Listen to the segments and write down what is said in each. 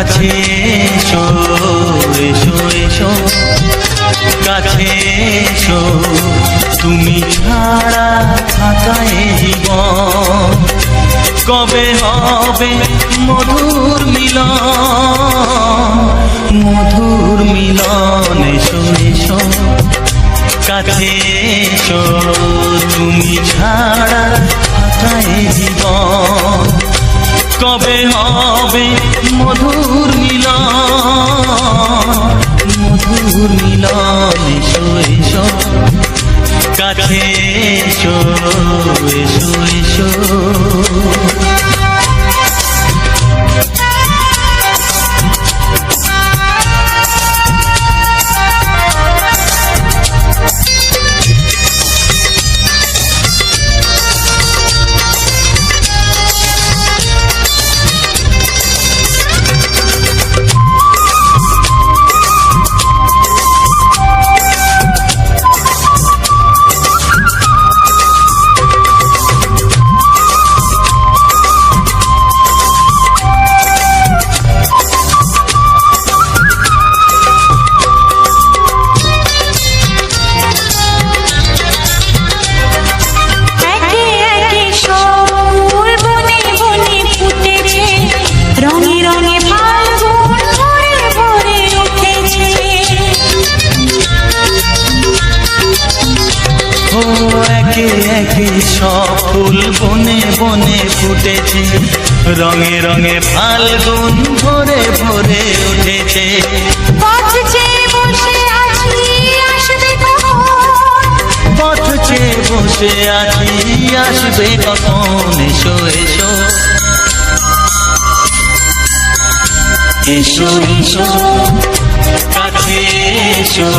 কাছে এসো এসো এসো কাছে এসো তুমি ছাড়া থাকা এ জীবন কবে হবে মধুর মিলন এসো এসো কাছে এসো তুমি ছাড়া থাকা এ জীবন কবে হবে মধুর মিলন এসো এসো কাছে এসো এসো এসো একে একে সব ফুল বনে বনে ফুটেছে রঙে রঙে ফাল্গুন ভরে ভরে উঠেছে পথ চেয়ে বসে আছি আসবে কখন এসো এসো এসো এসো কাছে এসো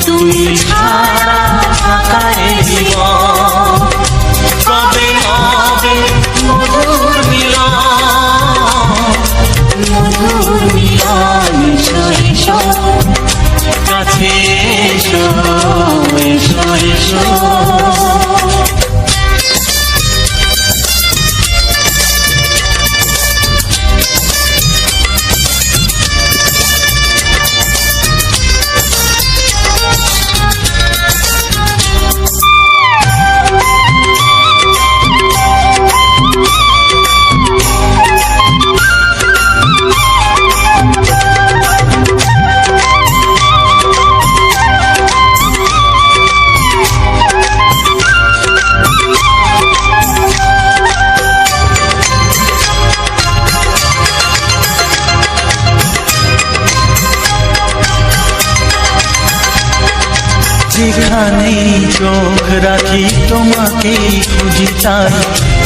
তুমি ছাড়া থাকা এ জীবন কবে হবে মধুর মিলন এসো এসো কাছে এসো এসো এসো যেখানেই চোখ রাখি তোমাকেই খুঁজি তাই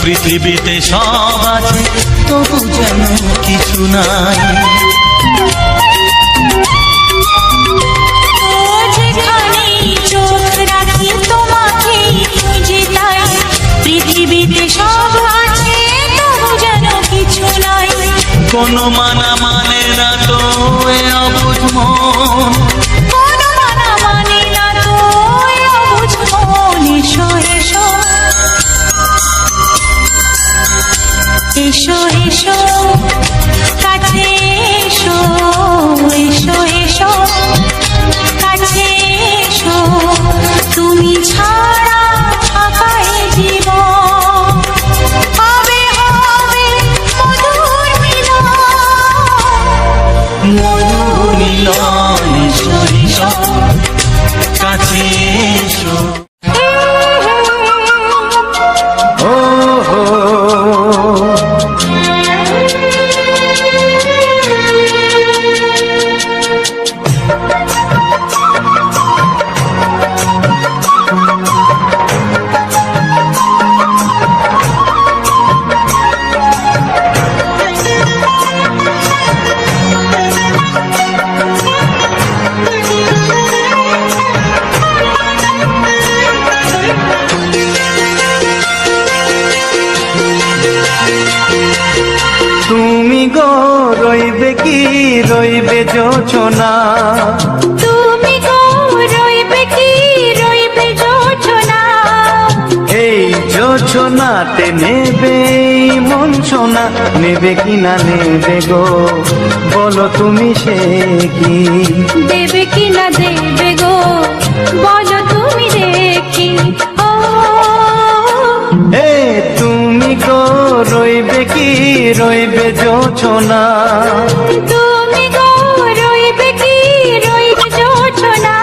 পৃথিবীতে সব আছে তবু যেন কিছু নাই যেখানেই চোখ রাখি তোমাকেই খুঁজি তাই পৃথিবীতে সব আছে তবু যেন কিছু নাই কোনো মানা মানে না তো এ অবুঝ মন এসো এসো কাছে এসো এসো এসো কাছে এসো তুমি ছাড়া থাকা এ জীবন হবে হবে মধুর মিলন এসো এসো কাছে এসো তুমি গো রইবে কি রইবে যোচনা তুমি গো রইবে কি রইবে যোচনা এই যোচনাতে নেবে মন সোনা নেবে কি না নেবে গো, বলো তুমি সে কি। দেবে কি না দেবে গো, বলো তুমি দেখি। ও এ তুমি গো রইবে কি রইবে জোছনা, তুমি গো রইবে কি রইবে জোছনা।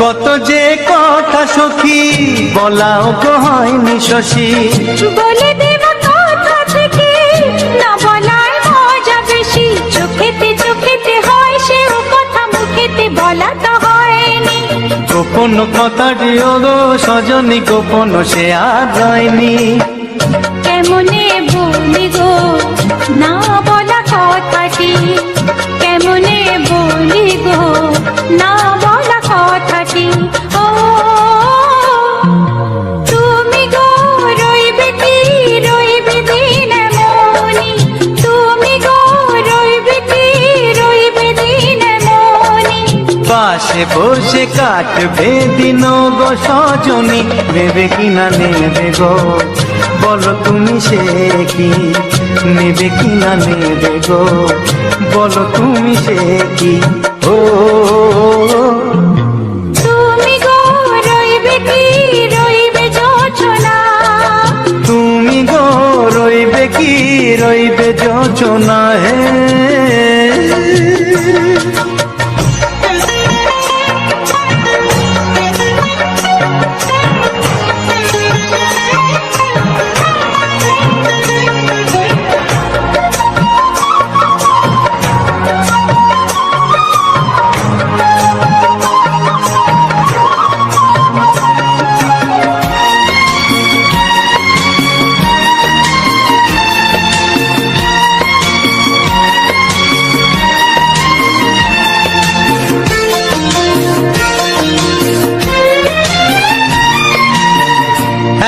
কত যে কথা সখী বলাও গো হয়নি শশী, বলে দেব কথা থেকে না বলার মজা বেশি। চোখেতে চোখেতে হয় সেও কথা, মুখেতে বলা তো হয়নি। গোপন কথাটি ও গো সজনী গোপন সে আর রয়নি। কেমনে বলি গো না বলা কথাটি, কেমনে বলি গো না বলা কথাটি। ও তুমি গো রইবে কি রইবে দিন মনি, তুমি গো রইবে কি রইবে দিন মনি। পাশে বসে কাটবে দিন গো সজনী, নেবে কি না নেবে গো, বলো তুমি সে কি। নেবে কি না নেবে গো, বলো তুমি সে কি। ও তুমি গো রইবে কি রইবে জোছনা, তুমি গো রইবে কি রইবে যোচনা। হে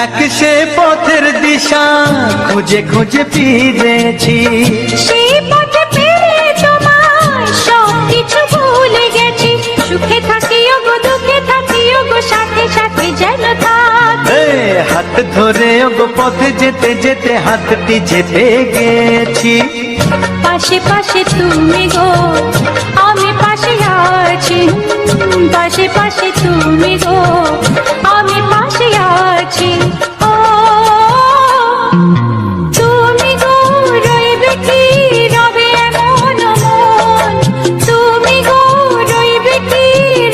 এক সে পথের দিশা খুঁজে খুঁজে ফিরেছি, সেই পথে পেয়ে তোমায় সব কিছু ভুলে গেছি। সুখে থাকিও গো দুঃখে থাকিও গো, সাথে সাথে যেন থাকি। এ হাত ধরে গো পথে যেতে যেতে হাতটি যেতে গেছি। পাশে পাশে তুমি গো আমি পাশে আছি, পাশে পাশে তুমি গো আমি পাশে আছি। ও তুমি গো রইবে কি রবে এমন মন, তুমি গো রইবে কি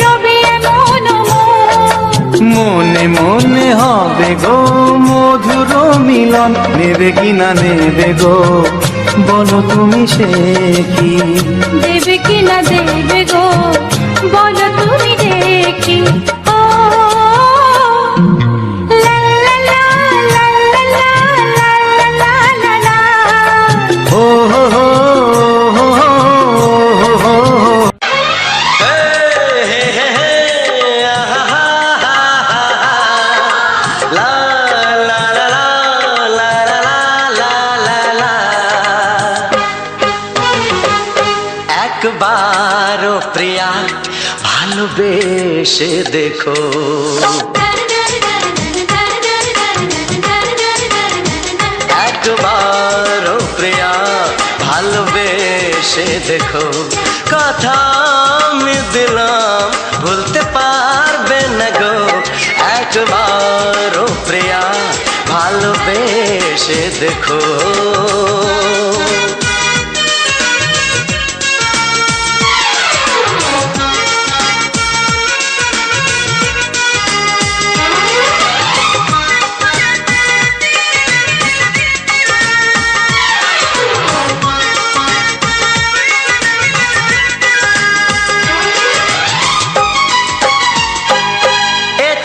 রবে এমন মন। মনে মনে হবে গো মধুর মিলন, নেবে কি না নেবে গো, বলো তুমি সে কি। দেবে কি না দেবে গো, বলো তুমি দেখি। ও লা লা লা লা লা লা লা লা লা লা। ও হো হো হো হো হো হো। একবারও প্রিয়া ভালোবেসে দেখো, একবারও প্রিয়া ভালোবেসে দেখো। কথা আমি দিলাম ভুলতে পারবে না গো, একবারও প্রিয়া ভালোবেসে দেখো।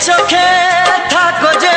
চোখে থাকো যে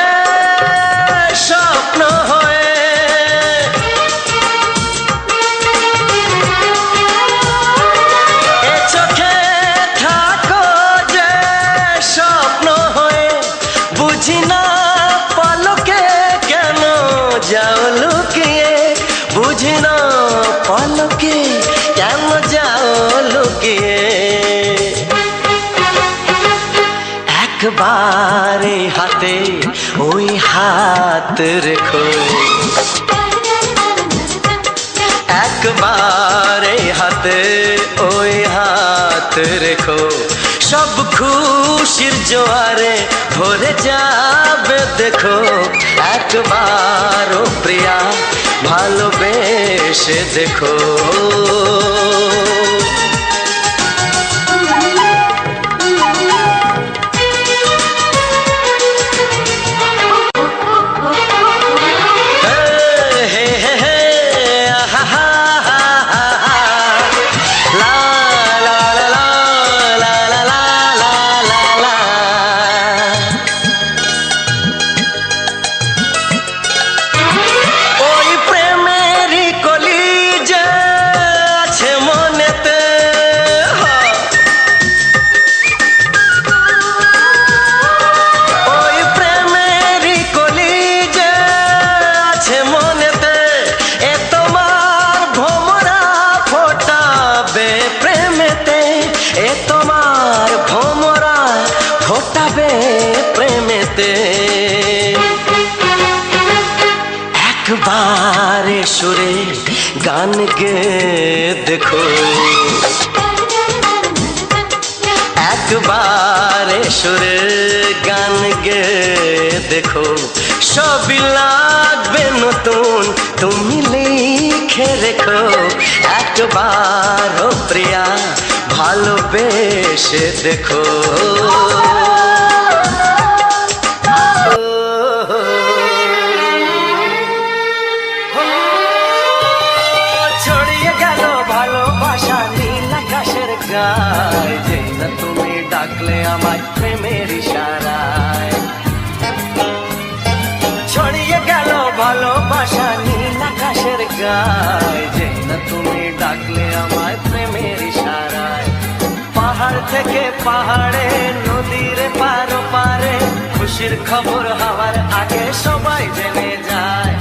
রেখো একবার এই হাতে ওই হাত রেখো সব খুশির জোয়ারে ভরে যাবে দেখো একবার ও প্রিয়া ভালোবেসে দেখো প্রেমেতে একবার সুরে গান গে দেখো একবার সুরে গান গে দেখো সবই লাগবে নতুন তুমি লিখে রেখো একবার ও প্রিয়া ভালোবেসে দেখো ছড়িয়ে গেল ভালোবাসা নীল আকাশের গায়ে যেই না তুমি ডাকলে আমায় প্রেমের ইশারায় ছড়িয়ে গেল ভালোবাসা নীল আকাশের গায়ে যেই না তুমি ডাকলে আমায় প্রেমের ইশারায় পাহাড় থেকে পাহাড়ে নদীর পারো পারে খুশির খবর হওয়ার আগে সবাই জেনে যায়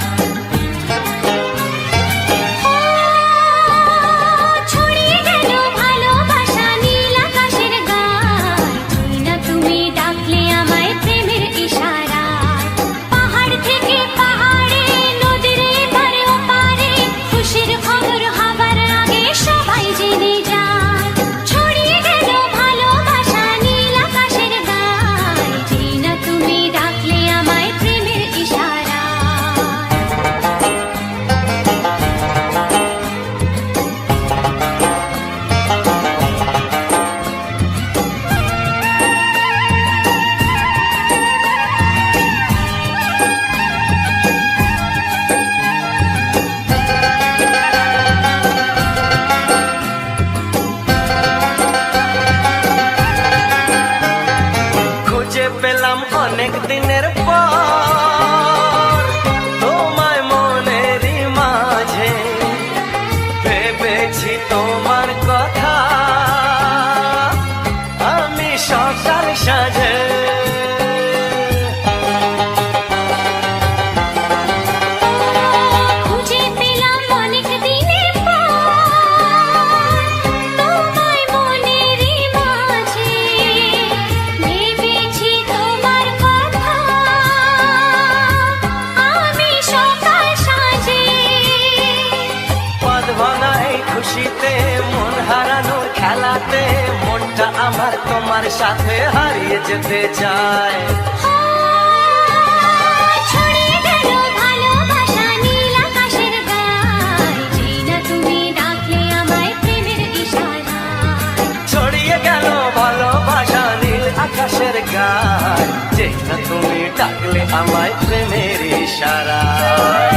পেলাম অনেক দিনের পর তোমায় মনেরই মাঝে ভেবেছি তোমার কথা আমি সকাল সাজে খুশিতে মন হারানোর খেলাতে মনটা আমার তোমার সাথে হারিয়ে যেতে চায় ছড়িয়ে গেল ভালোবাসা নীল আকাশের গায়ে যেই না তুমি ডাকলে আমায় প্রেমের ইশারায় ছড়িয়ে গেল ভালোবাসা নীল আকাশের গায়ে যেই না তুমি ডাকলে আমায় প্রেমের ইশারায়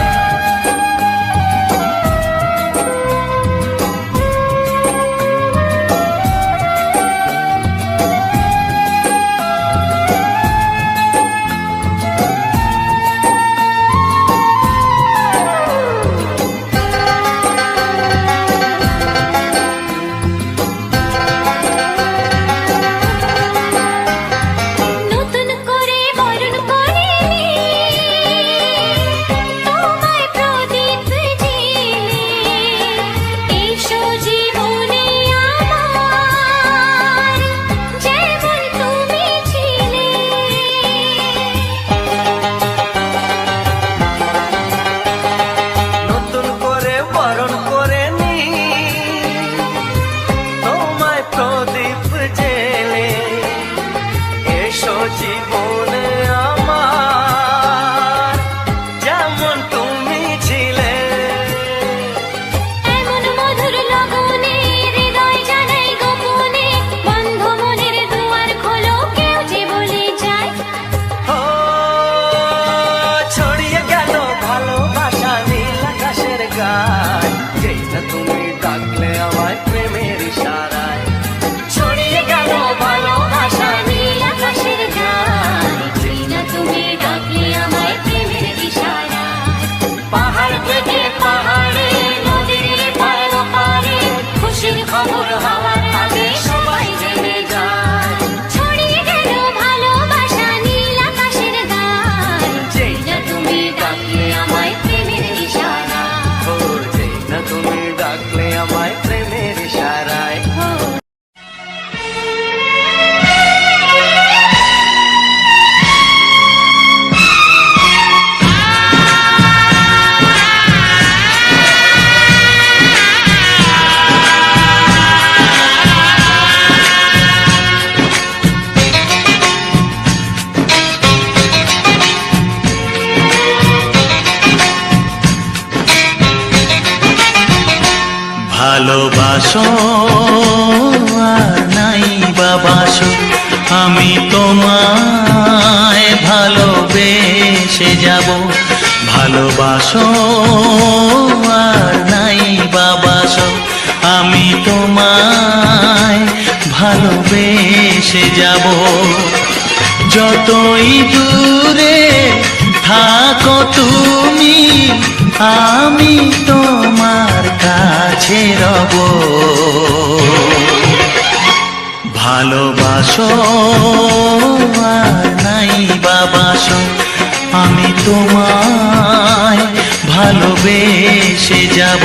নতুন করে বরণ করে ভালোবাসো আর নাই বাবাসো, আমি তোমায় ভালোবেসে যাব। ভালোবাসো আর নাই বাবাসো, আমি তোমায় ভালোবেসে যাব। যতই দূরে থাকো তুমি, আমি তোমার কাছে রব। ভালোবাসো আর নাই বাবাসো, আমি তোমায় ভালোবেসে যাব।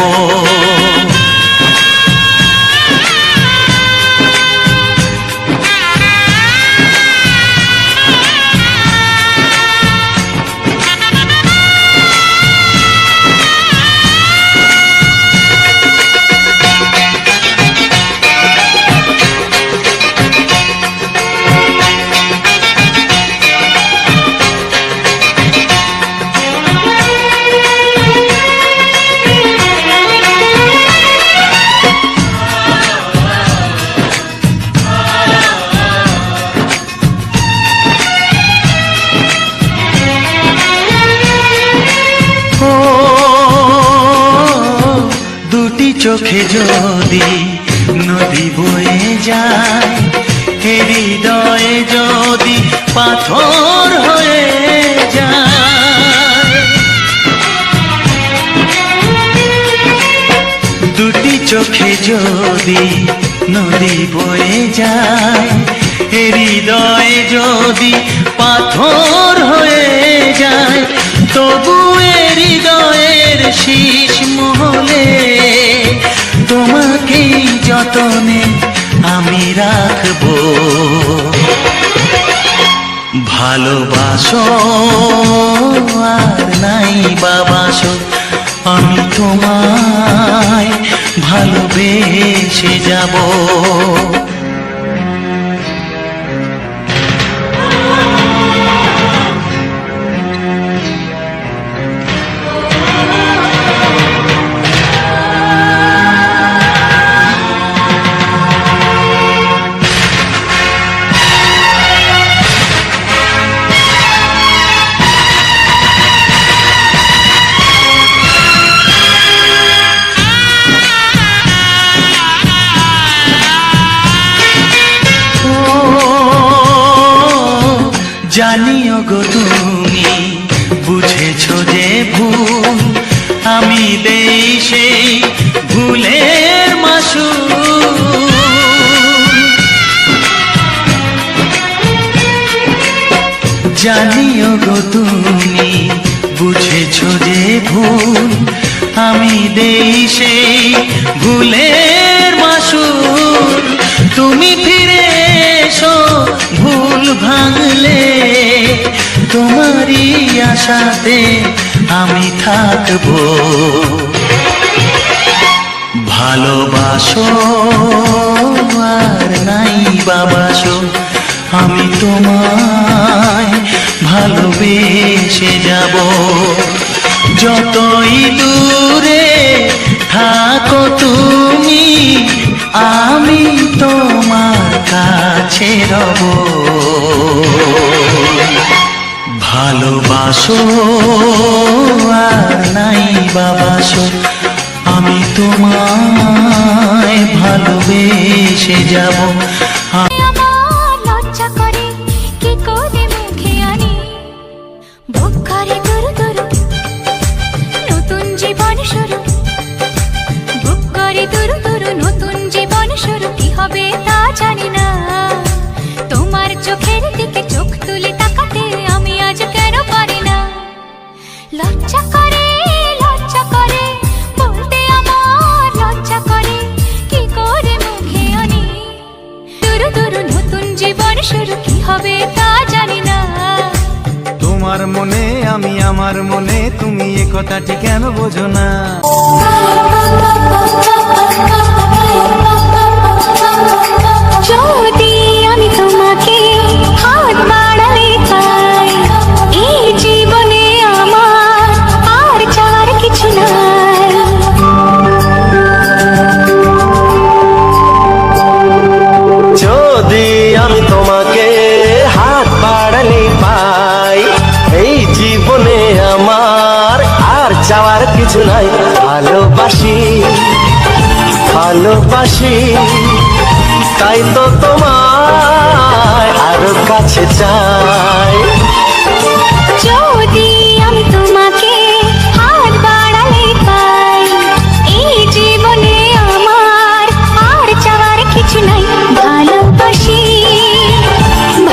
দুটি চোখে যদি নদী বয়ে যায়, হৃদয়ে যদি পাথর হয়ে যায়। দুটি চোখে যদি নদী বয়ে যায়, হৃদয়ে যদি পাথর হয়ে যায়, তবু হৃদয়ের শীষ মহলে তোমাকে যতনে আমি রাখবো। ভালোবাসো আর নাই বাবাসো, আমি তোমায় ভালোবেসে যাব। জানিও গো তুমি বুঝেছো যে ভুল, আমি দেই সেই ভুলের মাসুল। জানিও গো তুমি বুঝেছো যে ভুল, আমি দেই সেই ভুলের মাসুল। তুমি ফিরে এসো ভুল ভাঙলে, তোমারই আশাতে আমি থাকবো। ভালোবাসো আর নাই বাবাসো, আমি তোমায় ভালোবেসে যাব। যতই দূরে থাকো তুমি, আমি তোমার কাছে রব। ভালোবাসো আর নাই বাবাসো, আমি তোমায় ভালোবেসে যাব। আমার লজ্জা করে কি করে মুখে আনি, বুক করে দুরু দুরু নতুন জীবন শুরু। বুক করে দুরু দুরু নতুন জীবন শুরু, কি হবে তা জানি না। তোমার চোখের দিকে চোখ তুলে তাকাতে আমি আজ কেন পারি না। লজ্জা করে বলতে আমার লজ্জা করে, কি করে মুখে আনি। দুরু দুরু নতুন জীবন শুরু, কি হবে তা জানি না। তোমার মনে আমি, আমার মনে তুমি, এ কথাটি কেন বোঝো না। যদি আমি তোমাকে হাত বাড়ালে পাই, এই জীবনে আমার আর চাওয়ার কিছু নাই। ভালোবাসি ভালোবাসি তাই তো তোমায় আরো কাছে চাই। যদি আমি তোমাকে হাত বাড়ালে পাই, এই জীবনে আমার আর চাওয়ার কিছু নাই। ভালোবাসি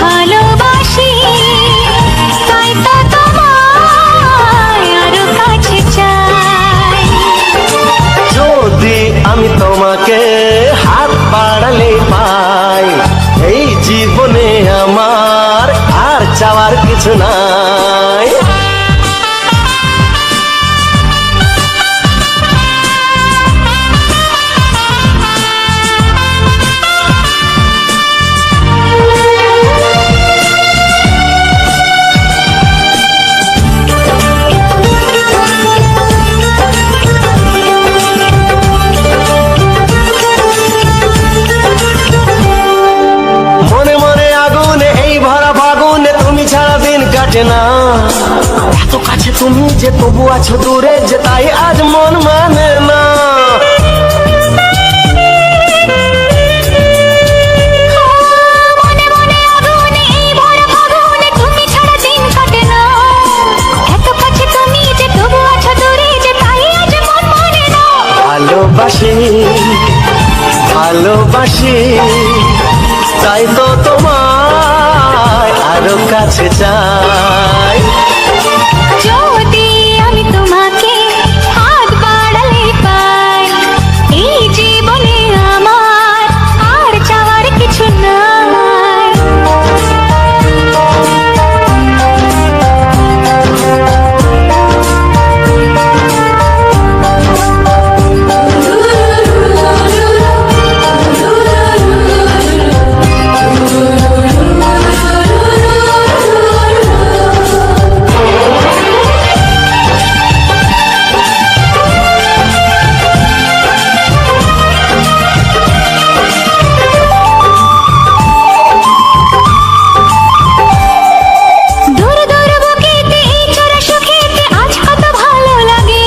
ভালোবাসি তাই তো তোমায় আরো কাছে চাই। যদি আমি তোমাকে হাত বাড়ালে পাই, এই জীবনে আমার আর চাওয়ার কিছু নাই। মনে মনে আগুনে এই ভরা ফাগুনে তুমি ছাড়া দিন কাটে না। এত কাছে তুমি যে তবু আছো দূরে, যে তাই আজ মন মানে না। মনে মনে আগুনে এই ভরা ফাগুনে তুমি ছাড়া দিন কাটে না। এত কাছে তুমি যে তবু আছো দূরে, যে তাই আজ মন মানে না। ভালোবাসি ভালোবাসি তাই তো তোমায় আরো কাছে চাই। যদি আমি তোমাকে হাত বাড়ালে পাই, এই জীবনে আমার আর চাওয়ার কিছু নাই। দূর দূর বুকেতে এই চোরা সুখেতে আজ কত ভালো লাগে।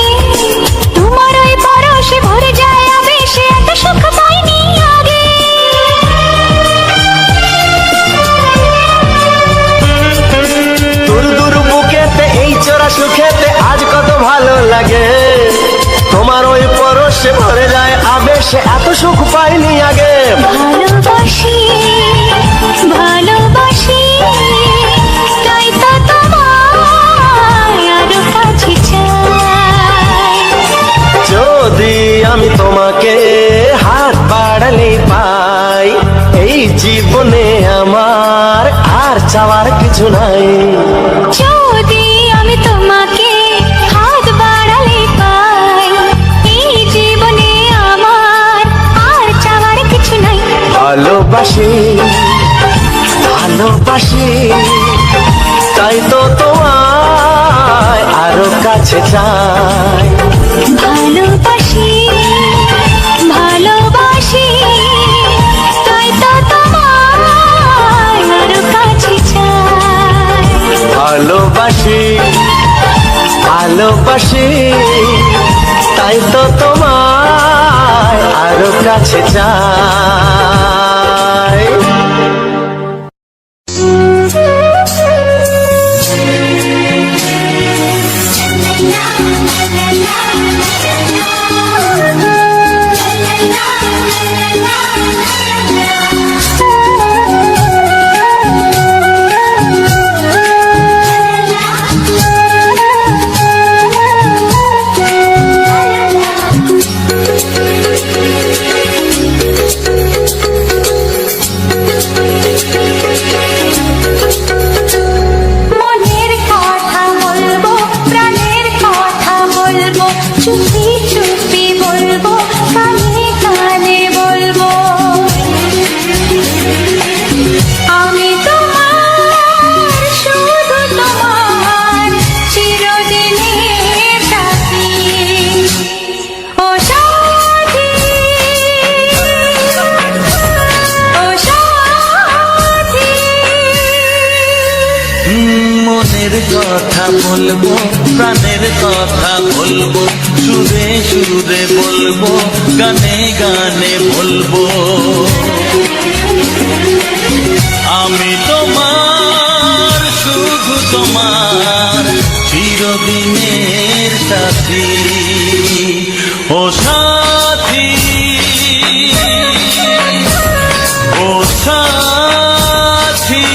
তোমার ওই পরশে ভরে যায় আবেশে, এত সুখ পাইনি আগে। দূর দূর বুকেতে এই চোরা সুখেতে আজ কত ভালো লাগে। তোমার ওই পরশে ভরে যায় আবেশে, এত সুখ পাইনি আগে। ভালোবাসি ভালোবাসি তাই তো তোমায় আরো কাছে চাই। যদি আমি তোমাকে হাত বাড়ালে পাই, এই জীবনে আমার আর চাওয়ার কিছু নাই। যদি আমি তোমাকে হাত বাড়ালে পাই, এই জীবনে আমার আর চাওয়ার কিছু নাই। ভালোবাসি ভালোবাসি তাই তো তোমায় আরো কাছে চাই। ভালোবাসি ভালোবাসি তাই তো তোমায় আরো কাছে চাই। ভালোবাসি ভালোবাসি তাই তো তোমায় আরো কাছে চাই। কথা বলবো, প্রাণের কথা বলবো, সুরে সুরে বলবো, গানে গানে বলবো। আমি তোমার, শুধু তোমার, চিরদিনের সাথী। ও সাথী, ও সাথী।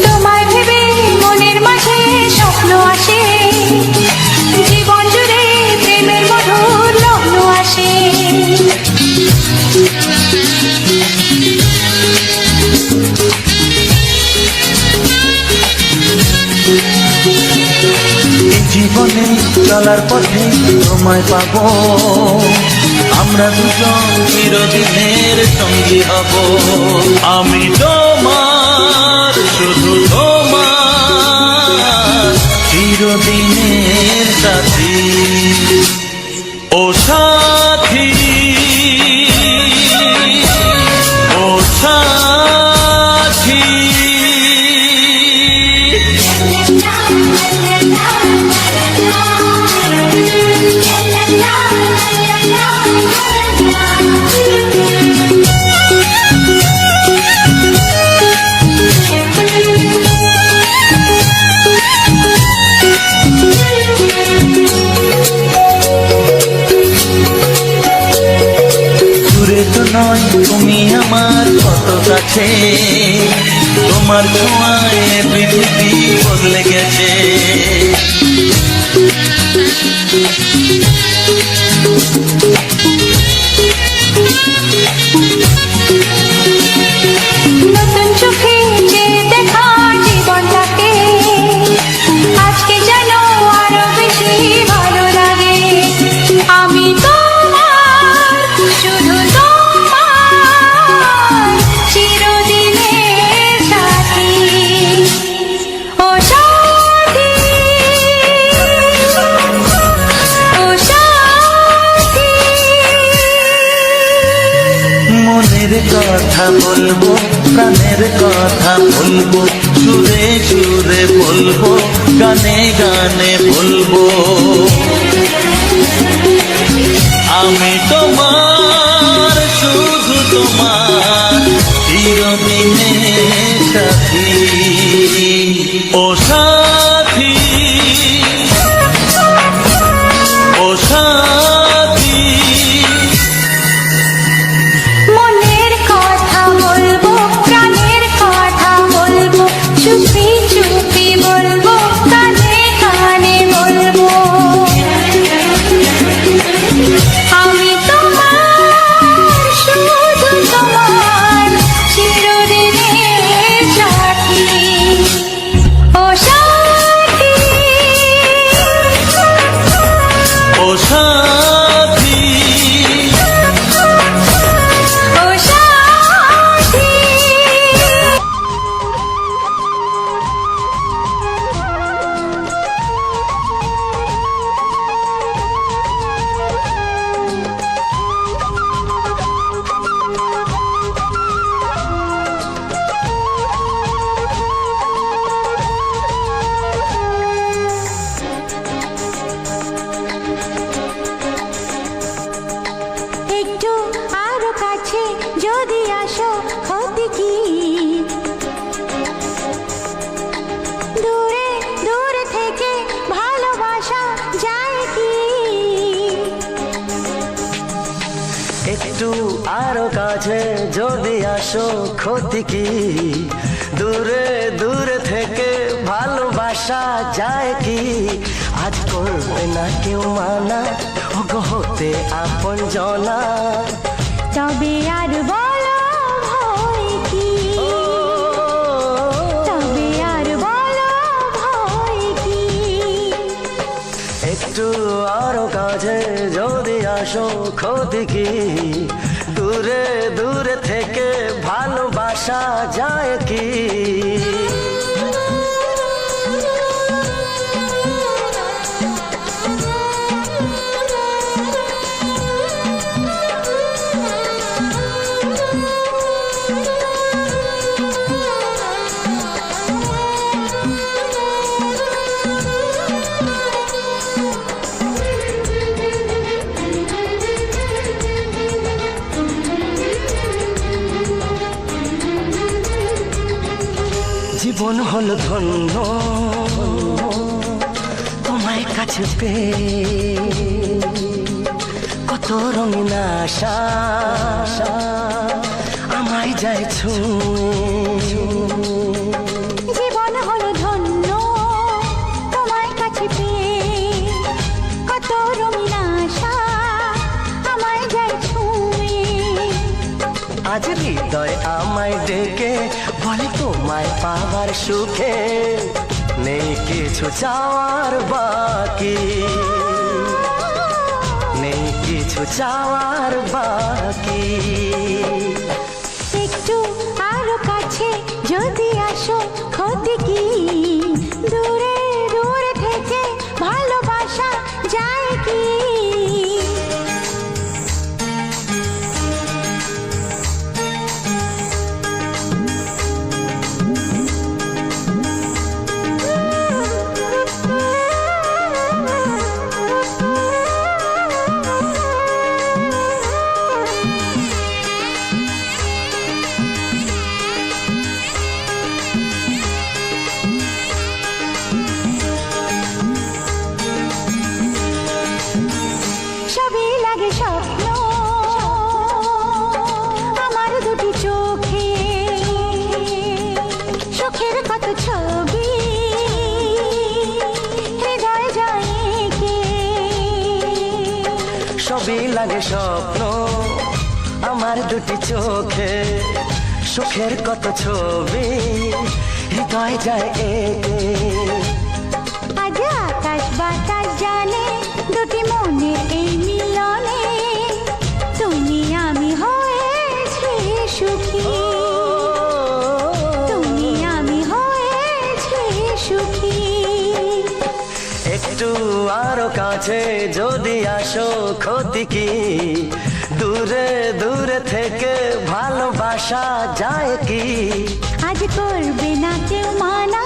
তোমায় ভেবে মনের মাঝে স্বপ্ন আসে, জীবন জুড়ে প্রেমের মধুর লগ্ন আসে। এই জীবনে চলার পথে তোমায় পাবো, আমরা দুজন চিরদিনের সঙ্গী হব। আমি তোমার, শুধু তোমার, চিরদিনের সাথী। ও সাথী, ও সাথী। দূরে তো নয় তুমি আমার কত কাছে, তোমার ছোঁয়ায় পৃথিবী বদলে গেছে। নতুন চোখে যে দেখা জীবনটাকে, আজকে যেন আরো বেশি ভালো লাগে। আমি তোমার, শুধু তোমার, চিরদিনের সাথী। ও সাথী, ও সাথী। মনের কথা বলবো, প্রাণের কথা বলবো, সুরে সুরে বলবো, গানে গানে বলবো। আমি তোমার, শুধু তোমার, চিরদিনের সাথী। ও সাথী, ও সাথী। মনের কথা বলবো, প্রাণের কথা বলবো, চুপি চুপি বলবো, কানে কানে বলবো। আমি তোমার, শুধু তোমার, চিরদিনের সাথী। ও সাথী, ও সাথী। ও সাথী। একটু আরো কাছে যদি আসো, ক্ষতি কি? দূরে দূরে থেকে ভালোবাসা যায় কি? একটু আরো কাছে যদি আসো, ক্ষতি কি? দূরে দূরে থেকে ভালোবাসা যায় কি? আজ করবে না কেউ মানা, ওগো হতে আপন জনা। তবে আর বলো ভয় কি? তবে আর বলো ভয় কি? একটু আরো কাছে যদি আসো, ক্ষতি কি? দূরে দূরে দূরে থেকে ভালোবাসা যায় কি? জীবন হলো ধন্য তোমায় কাছে পেয়ে, কত রঙিন আশা আমায় যায় ছুঁয়ে। জীবন হলো ধন্য তোমায় কাছে পেয়ে, কত রঙিন আশা আমায় যায় ছুঁয়ে। আজ হৃদয় আমায় ডেকে বলে তোমায় পাওয়ার সুখে নেই কিছু চাওয়ার বাকি, নেই কিছু চাওয়ার বাকি। একটু আরো কাছে যদি আসো ক্ষতি কি? দূরে দূরে থেকে ভালোবাসা যায় কি? সবই লাগে স্বপ্ন আমার দুটি চোখে, সুখের কত ছবি হৃদয় যায় কে। সবই লাগে স্বপ্ন আমার দুটি চোখে, সুখের কত ছবি হৃদয় যায় একে। আজ আকাশ বাতাস জানে দুটি মনে এই মিলনে, তুমি আমি হয়েছি সুখী, তুমি আমি হয়েছি সুখী। একটু আরো কাছে যদি আসো ক্ষতি কি? দূরে দূরে থেকে ভালোবাসা যায় কি? আজ করবে না কেউ মানা